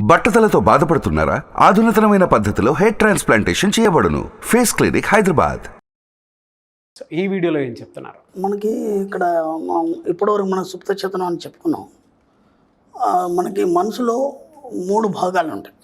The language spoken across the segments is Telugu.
బట్టతలతో బాధపడుతున్నారా? ఆధునితనమైన పద్ధతిలో హెయిర్ ట్రాన్స్ప్లాంటేషన్ చేయబడును. Face clinic, Hyderabad. ఈ వీడియోలో ఏం చెప్తున్నారు? మనకి ఇక్కడ ఇప్పటివరకు మనం సుప్త చేతనం అని చెప్పుకున్నాం. మనకి మనసులో 3 భాగాలు ఉంటాయి.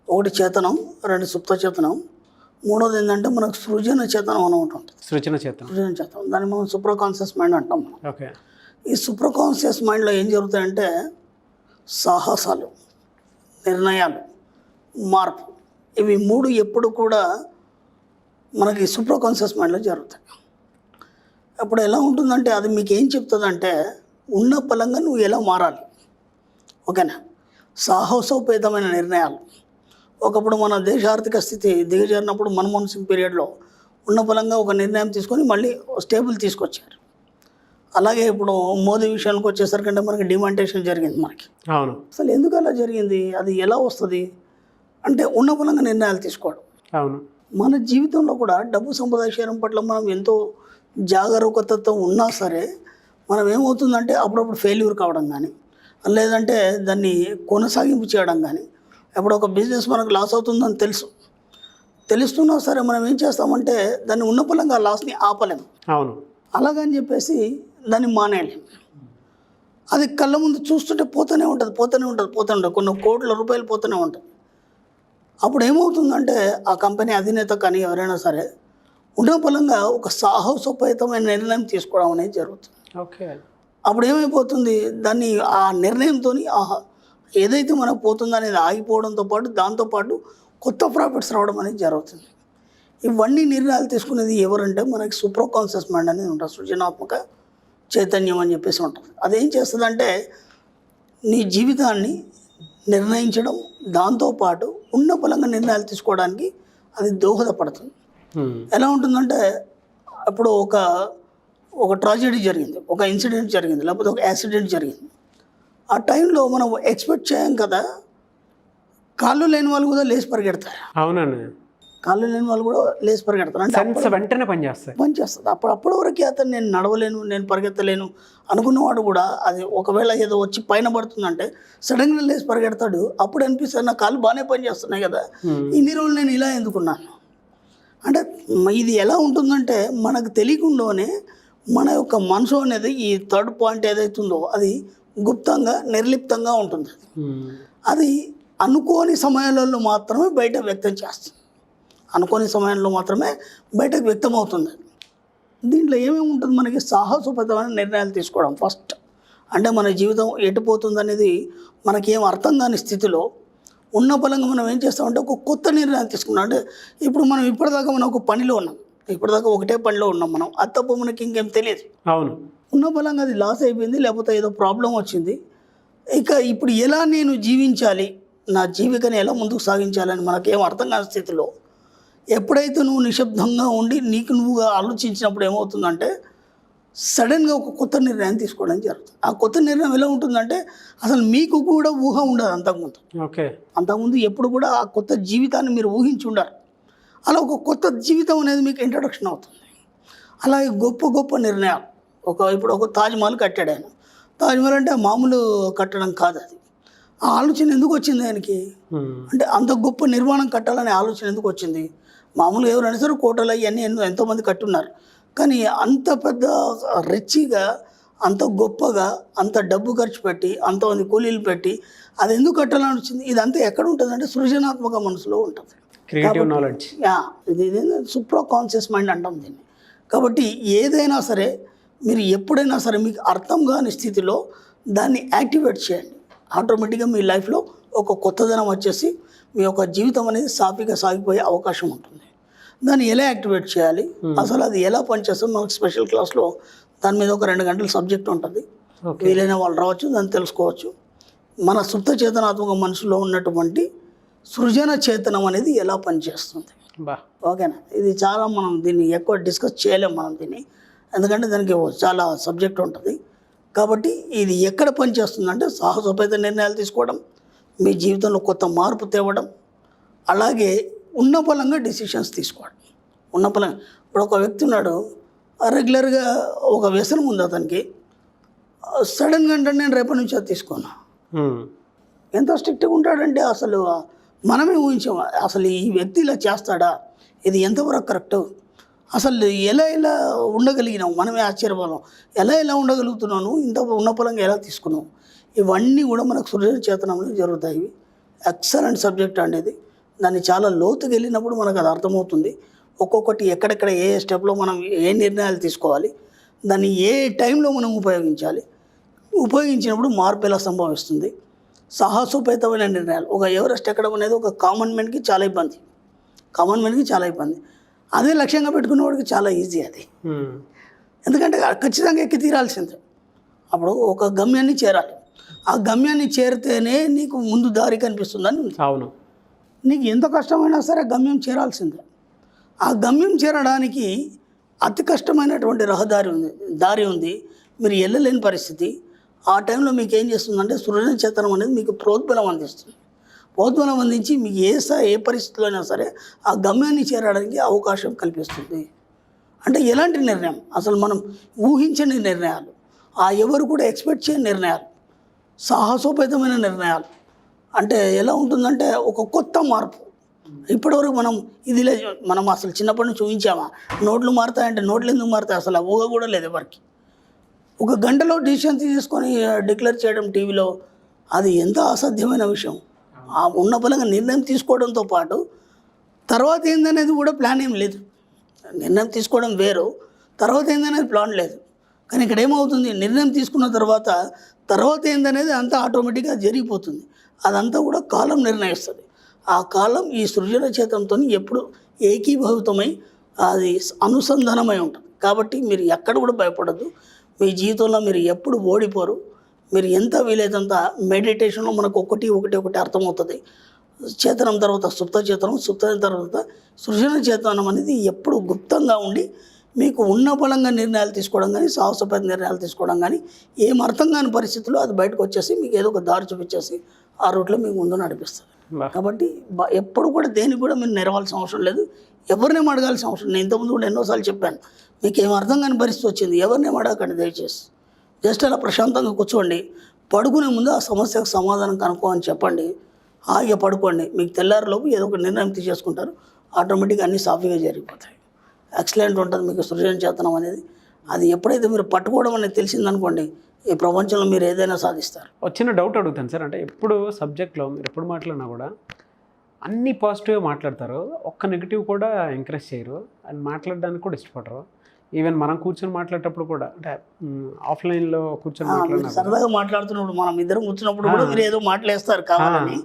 ఒకటి చేతనం, 2 సుప్త చేతనం, మూడోది ఏంటంటే మనకు సృజన చేతనం అని ఒకటి ఉంటుంది. సృజన చేతనం దాన్ని మనం సూపర్ కాన్షియస్ మైండ్ అంటాం. ఓకే. ఈ సూపర్ కాన్షియస్ మైండ్లో ఏం జరుగుతాయంటే సాహసాలు, నిర్ణయాలు, మార్పు, ఇవి 3 ఎప్పుడు కూడా మనకి సూపర్ కాన్షియస్ మైండ్లో జరుగుతాయి. అప్పుడు ఎలా ఉంటుందంటే అది మీకు ఏం చెప్తుందంటే ఉన్న పలంగా నువ్వు ఎలా మారాలి. ఓకేనా? సాహసోపేతమైన నిర్ణయాలు. ఒకప్పుడు మన దేశ ఆర్థిక స్థితి దిగజారినప్పుడు మన్మోహన్ సింగ్ పీరియడ్లో ఉన్న పలంగా ఒక నిర్ణయం తీసుకొని మళ్ళీ స్టేబుల్ తీసుకొచ్చారు. అలాగే ఇప్పుడు మోదీ విషయానికి వచ్చేసరికంటే మనకి డిమాంటేషన్ జరిగింది మనకి. అవును. అసలు ఎందుకు అలా జరిగింది? అది ఎలా వస్తుంది అంటే ఉన్న పలంగా నిర్ణయాలు తీసుకోవడం. అవును. మన జీవితంలో కూడా డబ్బు సంపాదించడం పట్ల మనం ఎంతో జాగరూకతతో ఉన్నా సరే మనం ఏమవుతుందంటే అప్పుడప్పుడు ఫెయిల్యూర్ కావడం కానీ, లేదంటే దాన్ని కొనసాగింపు చేయడం కానీ, అప్పుడు ఒక బిజినెస్ మనకు లాస్ అవుతుందని తెలుస్తున్నా సరే మనం ఏం చేస్తామంటే దాన్ని ఉన్న పలంగా ఆ లాస్ని ఆపలేము. అవును. అలాగని చెప్పేసి దాన్ని మానేయలేము. అది కళ్ళ ముందు చూస్తుంటే పోతూనే ఉంటుంది. కొన్ని కోట్ల రూపాయలు పోతూనే ఉంటుంది. అప్పుడు ఏమవుతుందంటే ఆ కంపెనీ అధినేత కానీ ఎవరైనా సరే ఉన్న పలంగా ఒక సాహసోపేతమైన నిర్ణయం తీసుకోవడం అనేది జరుగుతుంది. ఓకే. అప్పుడు ఏమైపోతుంది, దాన్ని ఆ నిర్ణయంతో ఏదైతే మనకు పోతుందో అనేది ఆగిపోవడంతో పాటు దాంతోపాటు కొత్త ప్రాఫిట్స్ రావడం అనేది జరుగుతుంది. ఇవన్నీ నిర్ణయాలు తీసుకునేది ఎవరంటే మనకి సూపర్ కాన్షియస్ మైండ్ అనేది ఉంటుంది. సృజనాత్మక చైతన్యం అని చెప్పేసి ఉంటుంది. అదేం చేస్తుందంటే నీ జీవితాన్ని నిర్ణయించడం, దాంతోపాటు ఉన్న పలంగా నిర్ణయాలు తీసుకోవడానికి అది దోహదపడుతుంది. ఎలా ఉంటుందంటే ఇప్పుడు ఒక ట్రాజెడీ జరిగింది, ఒక ఇన్సిడెంట్ జరిగింది, లేకపోతే ఒక యాక్సిడెంట్ జరిగింది. ఆ టైంలో మనం ఎక్స్పెక్ట్ చేయం కదా, కాళ్ళు లేని వాళ్ళు కూడా లేచి పరిగెడతారు. అవునండి. కాళ్ళు లేని వాళ్ళు కూడా లేచి పరిగెడతారు. అంటే వెంటనే పనిచేస్తుంది. అప్పటి వరకు అతను నేను నడవలేను, నేను పరిగెత్తలేను అనుకున్నవాడు కూడా అది ఒకవేళ ఏదో వచ్చి పైన పడుతుందంటే సడన్గా లేచి పరిగెడతాడు. అప్పుడు అనిపిస్తుంది నా కాళ్ళు బాగానే పనిచేస్తున్నాయి కదా, ఇన్ని రోజులు నేను ఇలా ఎందుకున్నాను. అంటే ఇది ఎలా ఉంటుందంటే మనకు తెలియకుండానే మన యొక్క మనసు అనేది ఈ థర్డ్ పాయింట్ ఏదైతుందో అది గుప్తంగా నిర్లిప్తంగా ఉంటుంది. అది అనుకోని సమయాలలో మాత్రమే బయట వ్యక్తం చేస్తుంది. అనుకోని సమయంలో మాత్రమే బయటకు వ్యక్తం అవుతుంది. దీంట్లో ఏమేమి ఉంటుంది, మనకి సాహసోపేతమైన నిర్ణయాలు తీసుకోవడం ఫస్ట్. అంటే మన జీవితం ఎటుపోతుందనేది మనకేం అర్థం కాని స్థితిలో ఉన్న పలంగా మనం ఏం చేస్తామంటే ఒక కొత్త నిర్ణయం తీసుకున్నాం. అంటే ఇప్పుడు మనం ఇప్పటిదాకా మనం ఒక పనిలో ఉన్నాం, ఇప్పటిదాకా ఒకటే పనిలో ఉన్నాం మనం, అది తప్ప మనకి ఇంకేం తెలియదు. అవును. ఉన్న బలంగా అది లాస్ అయిపోయింది, లేకపోతే ఏదో ప్రాబ్లం వచ్చింది. ఇక ఇప్పుడు ఎలా నేను జీవించాలి, నా జీవికాన్ని ఎలా ముందుకు సాగించాలని మనకేం అర్థం కాని స్థితిలో ఎప్పుడైతే నువ్వు నిశ్శబ్దంగా ఉండి నీకు నువ్వుగా ఆలోచించినప్పుడు ఏమవుతుందంటే సడన్గా ఒక కొత్త నిర్ణయం తీసుకోవడం జరుగుతుంది. ఆ కొత్త నిర్ణయం ఎలా ఉంటుందంటే అసలు మీకు కూడా ఊహ ఉండదు అంతకుముందు. ఓకే. అంతకుముందు ఎప్పుడు కూడా ఆ కొత్త జీవితాన్ని మీరు ఊహించి ఉండరు. అలా ఒక కొత్త జీవితం అనేది మీకు ఇంట్రడక్షన్ అవుతుంది. అలాగే గొప్ప గొప్ప నిర్ణయాలు, ఇప్పుడు ఒక తాజ్మహల్ కట్టాడు ఆయన. తాజ్మహల్ అంటే మామూలు కట్టడం కాదు. అది ఆ ఆలోచన ఎందుకు వచ్చింది ఆయనకి అంటే అంత గొప్ప నిర్మాణం కట్టాలనే ఆలోచన ఎందుకు వచ్చింది? మామూలుగా ఎవరైనా సరే కోటలు అవన్నీ ఎంతోమంది కట్టున్నారు, కానీ అంత పెద్ద రిచ్గా, అంత గొప్పగా, అంత డబ్బు ఖర్చు పెట్టి, అంతమంది కూలీలు పెట్టి అది ఎందుకు కట్టాలని వచ్చింది? ఇదంతా ఎక్కడ ఉంటుంది అంటే సృజనాత్మక మనసులో ఉంటుంది. Creative knowledge. ఇది సూపర్ కాన్షియస్ మైండ్ అంటాం దీన్ని. కాబట్టి ఏదైనా సరే మీరు ఎప్పుడైనా సరే మీకు అర్థం కాని స్థితిలో దాన్ని యాక్టివేట్ చేయండి. ఆటోమేటిక్గా మీ లైఫ్లో ఒక కొత్తదనం వచ్చేసి మీ యొక్క జీవితం అనేది సాఫీగా సాగిపోయే అవకాశం ఉంటుంది. దాన్ని ఎలా యాక్టివేట్ చేయాలి, అసలు అది ఎలా పనిచేస్తుంది, మనకు స్పెషల్ క్లాస్లో దాని మీద ఒక 2 గంటల సబ్జెక్ట్ ఉంటుంది. వీలైన వాళ్ళు రావచ్చు, దాన్ని తెలుసుకోవచ్చు. మన సుప్త చేతనాత్మక మనసులో ఉన్నటువంటి సృజన చేతనం అనేది ఎలా పనిచేస్తుంది. ఓకేనా? ఇది చాలా మనం దీన్ని ఎక్కువ డిస్కస్ చేయలేము మనం దీన్ని, ఎందుకంటే దానికి చాలా సబ్జెక్ట్ ఉంటుంది. కాబట్టి ఇది ఎక్కడ పనిచేస్తుందంటే సాహసోపేత నిర్ణయాలు తీసుకోవడం, మీ జీవితంలో కొత్త మార్పు తేవడం, అలాగే ఉన్న పలంగా డెసిషన్స్ తీసుకోవడం. ఉన్న పలంగా ఇప్పుడు ఒక వ్యక్తి ఉన్నాడు, రెగ్యులర్గా ఒక వ్యసనం ఉంది అతనికి, సడన్గా అంటే నేను రేపటి నుంచి అది తీసుకున్నా. ఎంత స్ట్రిక్ట్గా ఉంటాడంటే అసలు మనమే ఊహించాం, అసలు ఈ వ్యక్తి ఇలా చేస్తాడా, ఇది ఎంతవరకు కరెక్ట్, అసలు ఎలా ఉండగలిగినావు, మనమే ఆశ్చర్యపోదాం, ఎలా ఉండగలుగుతున్నాను, ఇంత ఉన్నపలంగా ఎలా తీసుకున్నావు. ఇవన్నీ కూడా మనకు సృజన చేతనంలో జరుగుతాయి. ఎక్సలెంట్ సబ్జెక్ట్ అనేది, దాన్ని చాలా లోతుకి వెళ్ళినప్పుడు మనకు అది అర్థమవుతుంది. ఒక్కొక్కటి ఎక్కడెక్కడ ఏ స్టెప్లో మనం ఏ నిర్ణయాలు తీసుకోవాలి, దాన్ని ఏ టైంలో మనం ఉపయోగించినప్పుడు మార్పు ఎలా సంభవిస్తుంది. సాహసోపేతమైన నిర్ణయాలు, ఒక ఎవరెస్ట్ ఎక్కడం అనేది ఒక కామన్ మ్యాన్కి చాలా ఇబ్బంది. అదే లక్ష్యంగా పెట్టుకునే వాడికి చాలా ఈజీ అది. ఎందుకంటే ఖచ్చితంగా ఎక్కి తీరాల్సిందే. అప్పుడు ఒక గమ్యాన్ని చేరాలి, ఆ గమ్యాన్ని చేరితేనే నీకు ముందు దారి కనిపిస్తుందని. అవును, నీకు ఎంత కష్టమైనా సరే గమ్యం చేరాల్సిందే. ఆ గమ్యం చేరడానికి అతి కష్టమైనటువంటి దారి ఉంది, మీరు వెళ్ళలేని పరిస్థితి. ఆ టైంలో మీకు ఏం చేస్తుందంటే సృజన చేతనం అనేది మీకు ప్రోద్బలం అందించి మీకు ఏ పరిస్థితిలో అయినా సరే ఆ గమ్యాన్ని చేరడానికి అవకాశం కల్పిస్తుంది. అంటే ఎలాంటి నిర్ణయం, అసలు మనం ఊహించని నిర్ణయాలు, ఎవరు కూడా ఎక్స్పెక్ట్ చేయని నిర్ణయాలు, సాహసోపేతమైన నిర్ణయాలు. అంటే ఎలా ఉంటుందంటే ఒక కొత్త మార్పు. ఇప్పటివరకు మనం అసలు చిన్నప్పటి నుంచి ఊహించామా, నోట్లు మారుతాయంటే నోట్లు ఎందుకు మారుతాయి, అసలు ఊహ కూడా లేదు ఎవరికి. ఒక గంటలో డిసిషన్ తీసుకొని డిక్లేర్ చేయడం టీవీలో, అది ఎంత అసాధ్యమైన విషయం. ఆ ఉన్న బలంగా నిర్ణయం తీసుకోవడంతో పాటు తర్వాత ఏందనేది కూడా ప్లాన్ ఏం లేదు. నిర్ణయం తీసుకోవడం వేరు, తర్వాత ఏందనేది ప్లాన్ లేదు. కానీ ఇక్కడ ఏమవుతుంది, నిర్ణయం తీసుకున్న తర్వాత ఏందనేది అంతా ఆటోమేటిక్గా జరిగిపోతుంది. అదంతా కూడా కాలం నిర్ణయిస్తుంది. ఆ కాలం ఈ సృజన చేతంతో ఎప్పుడు ఏకీభవితమై అది అనుసంధానమై ఉంటుంది. కాబట్టి మీరు ఎక్కడ కూడా భయపడద్దు. మీ జీవితంలో మీరు ఎప్పుడు ఓడిపోరు. మీరు ఎంత వీలైతంత మెడిటేషన్లో మనకు ఒకటి అర్థమవుతుంది. చేతనం తర్వాత సుప్త చేతనం తర్వాత సృజన చేతనం అనేది ఎప్పుడు గుప్తంగా ఉండి మీకు ఉన్న బలంగా నిర్ణయాలు తీసుకోవడం కానీ, సాహసోపేత నిర్ణయాలు తీసుకోవడం కానీ, ఏం అర్థం కాని పరిస్థితుల్లో అది బయటకు వచ్చేసి మీకు ఏదో ఒక దారి చూపించేసి ఆ రూట్లో మీకు ముందు నడిపిస్తుంది. కాబట్టి ఎప్పుడు కూడా దేనికి కూడా మీరు నెరవాల్సిన అవసరం లేదు, ఎవరినేం అడగాల్సిన అవసరం. నేను ఇంతకుముందు కూడా ఎన్నోసార్లు చెప్పాను, మీకు ఏం అర్థం కాని పరిస్థితి వచ్చింది ఎవరినేం అడగకండి దయచేసి. జస్ట్ అలా ప్రశాంతంగా కూర్చోండి, పడుకునే ముందు ఆ సమస్యకు సమాధానం కనుక్కో అని చెప్పండి, హాయిగా పడుకోండి. మీకు తెల్లారిలోపు ఏదో ఒక నిర్ణయం తీసేసుకుంటారు, ఆటోమేటిక్గా అన్నీ సాఫీగా జరిగిపోతాయి. ఎక్సలెంట్ ఉంటుంది మీకు సృజన చేతనం అనేది. అది ఎప్పుడైతే మీరు పట్టుకోవడం అనేది తెలిసిందనుకోండి, ఈ ప్రపంచంలో మీరు ఏదైనా సాధిస్తారు. వచ్చిన డౌట్ అడుగుతాను సార్, అంటే ఎప్పుడు సబ్జెక్ట్లో మీరు ఎప్పుడు మాట్లాడినా కూడా అన్ని పాజిటివ్గా మాట్లాడతారు, ఒక్క నెగిటివ్ కూడా ఎంకరేజ్ చేయరు, అండ్ మాట్లాడడానికి కూడా ఇష్టపడరు. ఈవెన్ మనం కూర్చొని మాట్లాడేటప్పుడు కూడా, అంటే ఆఫ్లైన్లో కూర్చొని మాట్లాడినా సరదాగా మాట్లాడుతున్నప్పుడు మనం ఇద్దరం కూర్చున్నప్పుడు కూడా మీరు ఏదో మాట్లాడేస్తారు కావాలని,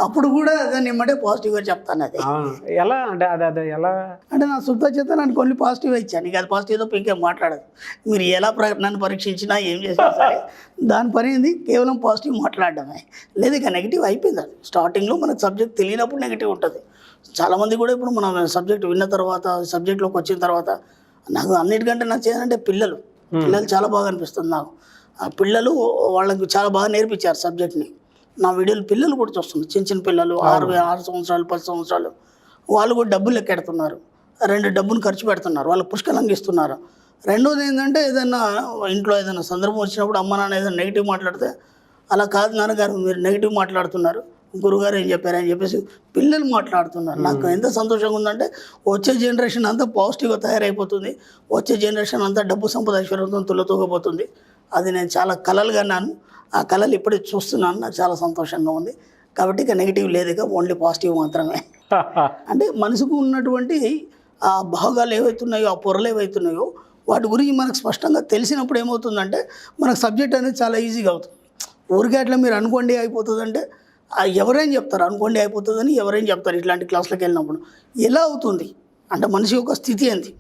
అప్పుడు కూడా దాన్ని ఏమంటే పాజిటివ్గా చెప్తాను. అది ఎలా అంటే అదే ఎలా అంటే నా సుప్త చేతనానికి కొన్ని పాజిటివ్ ఇచ్చాను, ఇక అది పాజిటివ్ తప్ప ఇంకేం మాట్లాడదు. మీరు ఎలా నన్ను పరీక్షించినా ఏం చేసినా సరే దాని పని ఏంది, కేవలం పాజిటివ్ మాట్లాడడమే. లేదు ఇక నెగిటివ్ అయిపోయింది. అది స్టార్టింగ్లో మనకు సబ్జెక్ట్ తెలియనప్పుడు నెగిటివ్ ఉంటుంది. చాలామంది కూడా ఇప్పుడు మనం సబ్జెక్ట్ విన్న తర్వాత, సబ్జెక్ట్లోకి వచ్చిన తర్వాత, నాకు అన్నిటికంటే నచ్చేదంటే పిల్లలు చాలా బాగా అనిపిస్తుంది నాకు. ఆ పిల్లలు వాళ్ళకి చాలా బాగా నేర్పించారు సబ్జెక్ట్ని. నా వీడియోలు పిల్లలు కూడా చూస్తున్నారు, చిన్న పిల్లలు 6 సంవత్సరాలు 10 సంవత్సరాలు, వాళ్ళు కూడా డబ్బులు లెక్కెడుతున్నారు, 2 డబ్బును ఖర్చు పెడుతున్నారు, వాళ్ళు పుష్కలంగా ఇస్తున్నారు. రెండోది ఏంటంటే ఏదైనా ఇంట్లో ఏదైనా సందర్భం వచ్చినప్పుడు అమ్మ నాన్న ఏదైనా నెగిటివ్ మాట్లాడితే, అలా కాదు నాన్నగారు మీరు నెగిటివ్ మాట్లాడుతున్నారు, గురుగారు ఏం చెప్పారని చెప్పేసి పిల్లలు మాట్లాడుతున్నారు. నాకు ఎంత సంతోషంగా ఉందంటే వచ్చే జనరేషన్ అంతా పాజిటివ్గా తయారైపోతుంది, వచ్చే జనరేషన్ అంతా డబ్బు సంపద ఐశ్వర్యంతో తులతూగపోతుంది. అది నేను చాలా కలలుగా నాను, ఆ కళలు ఇప్పుడే చూస్తున్నాను, నాకు చాలా సంతోషంగా ఉంది. కాబట్టి ఇక నెగిటివ్ లేదు, ఇక ఓన్లీ పాజిటివ్ మాత్రమే. అంటే మనసుకు ఉన్నటువంటి ఆ భాగాలు ఏవైతున్నాయో, ఆ పొరలు ఏవైతున్నాయో వాటి గురించి మనకు స్పష్టంగా తెలిసినప్పుడు ఏమవుతుందంటే మనకు సబ్జెక్ట్ అనేది చాలా ఈజీగా అవుతుంది. ఊరికే అట్లా మీరు అనుకోండి అయిపోతుందంటే ఎవరేం చెప్తారు, అనుకోండి అయిపోతుందని ఎవరేం చెప్తారు. ఇట్లాంటి క్లాసులకు వెళ్ళినప్పుడు ఎలా అవుతుంది అంటే మనిషి యొక్క స్థితి ఏంటి,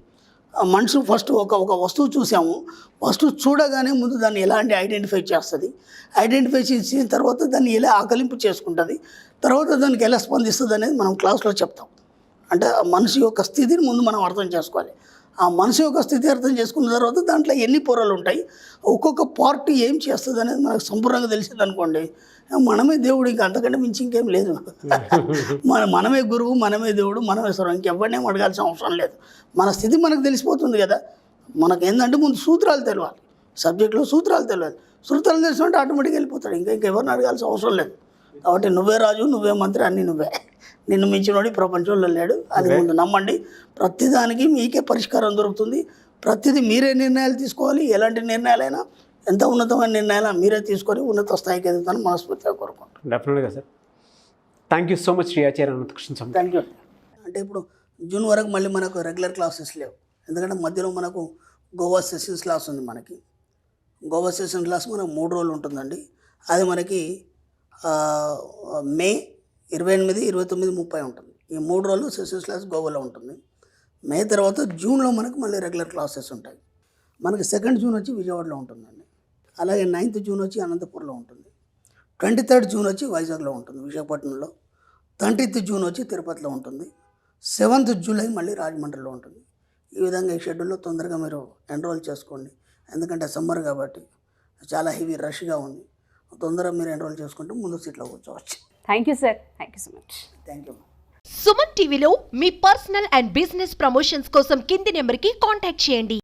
మనిషి ఫస్ట్ ఒక వస్తువు చూసాము, వస్తువు చూడగానే ముందు దాన్ని ఎలాంటి ఐడెంటిఫై చేస్తుంది, ఐడెంటిఫై చేసిన తర్వాత దాన్ని ఎలా ఆకలింపు చేసుకుంటుంది, తర్వాత దానికి ఎలా స్పందిస్తుంది అనేది మనం క్లాస్లో చెప్తాం. అంటే మనిషి యొక్క స్థితిని ముందు మనం అర్థం చేసుకోవాలి. ఆ మనసు యొక్క స్థితి అర్థం చేసుకున్న తర్వాత దాంట్లో ఎన్ని పొరలు ఉంటాయి, ఒక్కొక్క పార్ట్ ఏం చేస్తుంది అనేది మనకు సంపూర్ణంగా తెలిసింది అనుకోండి, మనమే దేవుడు, ఇంకా అంతకంటే మించి ఇంకేం లేదు. మనమే గురువు, మనమే దేవుడు, మనమే సర్వం, ఇంకెవరినేం అడగాల్సిన అవసరం లేదు. మన స్థితి మనకు తెలిసిపోతుంది కదా. మనకు ఏంటంటే ముందు సూత్రాలు తెలియాలి, సబ్జెక్ట్లో సూత్రాలు తెలియాలి. సూత్రాలు తెలిసినట్టు ఆటోమేటిక్గా వెళ్ళిపోతాడు, ఇంకెవరిని అడగాల్సిన అవసరం లేదు. కాబట్టి నువ్వే రాజు, నువ్వే మంత్రి, అన్నీ నువ్వే. నిన్ను మించినోడి ప్రపంచంలో లేడు. అది ముందు నమ్మండి. ప్రతిదానికి మీకే పరిష్కారం దొరుకుతుంది. ప్రతిదీ మీరే నిర్ణయాలు తీసుకోవాలి. ఎలాంటి నిర్ణయాలైనా, ఎంత ఉన్నతమైన నిర్ణయాలు మీరే తీసుకొని ఉన్నత స్థాయికి ఎదుగుతాను మనస్ఫూర్తిగా కోరుకుంటాను. డెఫినెట్గా sir. Thank you so much Shri Acharya Anantakrishna Swami. Thank you. అంటే ఇప్పుడు జూన్ వరకు మళ్ళీ మనకు రెగ్యులర్ క్లాసెస్ లేవు. ఎందుకంటే మధ్యలో మనకు గోవా సెషన్స్ క్లాస్ ఉంది. మనకి గోవా సెషన్ క్లాస్ మనకు 3 రోజులు ఉంటుందండి. అది మనకి మే 28, 29, 30 ఉంటుంది. ఈ 3 రోజులు సెషన్స్ క్లాస్ గోవాలో ఉంటుంది. మే తర్వాత జూన్లో మనకు మళ్ళీ రెగ్యులర్ క్లాసెస్ ఉంటాయి. మనకి 2nd జూన్ వచ్చి విజయవాడలో ఉంటుందండి. అలాగే 9th జూన్ వచ్చి అనంతపూర్లో ఉంటుంది. 23rd జూన్ వచ్చి వైజాగ్లో ఉంటుంది, విశాఖపట్నంలో. 30th జూన్ వచ్చి తిరుపతిలో ఉంటుంది. 7th జూలై మళ్ళీ రాజమండ్రిలో ఉంటుంది. ఈ విధంగా ఈ షెడ్యూల్లో తొందరగా మీరు ఎన్రోల్ చేసుకోండి. ఎందుకంటే సమ్మర్ కాబట్టి చాలా హెవీ రష్గా ఉంది. తొందరగా మీరు ఎన్రోల్ చేసుకుంటే ముందు సీట్లో కూర్చోవచ్చు. Thank you sir. Thank you so much. Thank you. Suman టీవీలో మీ పర్సనల్ అండ్ బిజినెస్ ప్రమోషన్స్ కోసం కింది నెంబర్కి కాంటాక్ట్ చేయండి.